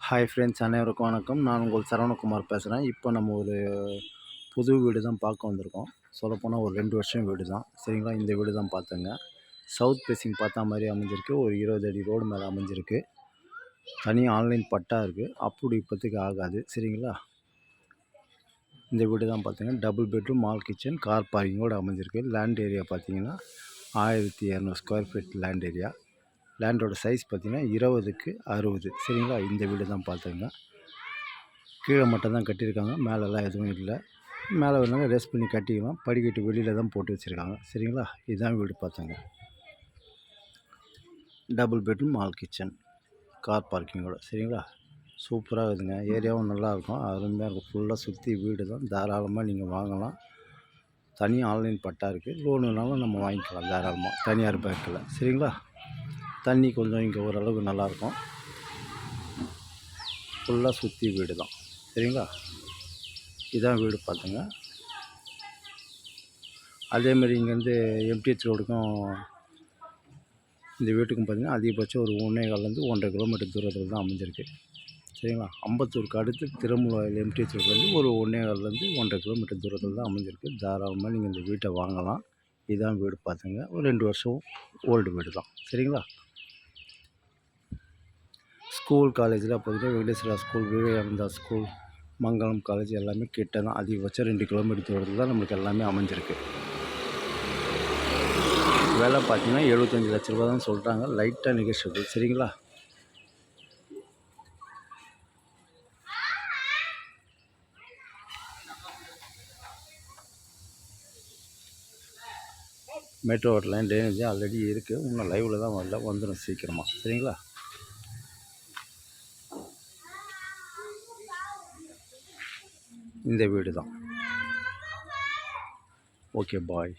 Hi friends, அனைவருக்கும் வணக்கம். நான் உங்கள் சரவணகுமார் பேசுகிறேன். இப்போ நம்ம ஒரு புது வீடு தான் பார்க்க வந்திருக்கோம். சொல்லப்போனால் ஒரு 2 வருஷம் வீடு தான். சரிங்களா? இந்த வீடு தான் பார்த்தேங்க. சவுத் ஃபேஸிங் பார்த்தா மாதிரி அமைஞ்சிருக்கு. ஒரு 20 அடி ரோடு மேலே அமைஞ்சிருக்கு. தனியாக ஆன்லைன் பட்டா இருக்குது. அப்படி இப்போதைக்கு ஆகாது. சரிங்களா? இந்த வீடு தான் பார்த்தீங்க. டபுள் பெட்ரூம், மால் கிச்சன், கார் பார்க்கிங்கோடு அமைஞ்சிருக்கு. லேண்ட் ஏரியா பார்த்தீங்கன்னா 1200 ஸ்கொயர் ஃபீட் லேண்ட் ஏரியா. லேண்டோட சைஸ் பார்த்திங்கன்னா 20க்கு 60. சரிங்களா? இந்த வீடு தான் பார்த்துங்க. கீழே மட்டும் தான் கட்டியிருக்காங்க, மேலெல்லாம் எதுவும் இல்லை. மேலே வேணாலும் ரேஸ் பண்ணி கட்டிக்கலாம். படிக்கட்டு வெளியில் தான் போட்டு வச்சுருக்காங்க. சரிங்களா? இதுதான் வீடு பார்த்துங்க. டபுள் பெட்ரூம், மால் கிச்சன், கார் பார்க்கிங்கோட. சரிங்களா? சூப்பராக இருக்குதுங்க. ஏரியாவும் நல்லாயிருக்கும், அருமையாக இருக்கும். ஃபுல்லாக சுற்றி வீடு தான். தாராளமாக நீங்கள் வாங்கலாம். தனியாக ஆன்லைன் பட்டா இருக்குது. லோனுனாலும் நம்ம வாங்கிக்கலாம் தாராளமாக, தனியார் பேங்க்கில். சரிங்களா? தண்ணி கொஞ்சம் இங்கே ஓரளவுக்கு நல்லாயிருக்கும். ஃபுல்லாக சுற்றி வீடு தான். சரிங்களா? இதான் வீடு பார்த்துங்க. அதேமாதிரி இங்கேருந்து எம்டிஹெச் ரோடுக்கும் இந்த வீட்டுக்கும் பார்த்திங்கன்னா அதிகபட்சம் ஒரு 1.25 1.5 கிலோமீட்டர் தூரத்தில் தான் அமைஞ்சிருக்கு. சரிங்களா? அம்பத்தூருக்கு அடுத்து திருமூலவாயில் எம்டிஹெச் ரோட்லேருந்து ஒரு 1.25 1.5 கிலோமீட்டர் தூரத்தில் தான் அமைஞ்சிருக்கு. தாராளமாக நீங்கள் இந்த வீட்டை வாங்கலாம். இதுதான் வீடு பார்த்துங்க. ஒரு 2 வருஷம் ஓல்டு வீடு தான். சரிங்களா? ஸ்கூல் காலேஜில் பார்த்திங்கன்னா வெங்கடேஸ்வரா ஸ்கூல், விவேகானந்தா ஸ்கூல், மங்களம் காலேஜ் எல்லாமே கிட்ட தான். அதிகபட்சம் 2 கிலோமீட்டர் தூரத்தில் தான் நம்மளுக்கு எல்லாமே அமைஞ்சிருக்கு. விலை பார்த்திங்கன்னா 75 லட்ச ரூபா தான் சொல்கிறாங்க. லைட்டாக நெகோஷியபிள். சரிங்களா? மெட்ரோ லைன் ட்ரைனேஜ் ஆல்ரெடி இருக்குது. இன்னும் லைவில் தான் வரல, வந்துடும் சீக்கிரமாக. சரிங்களா? இந்த வீடு தான். ஓகே, பாய்.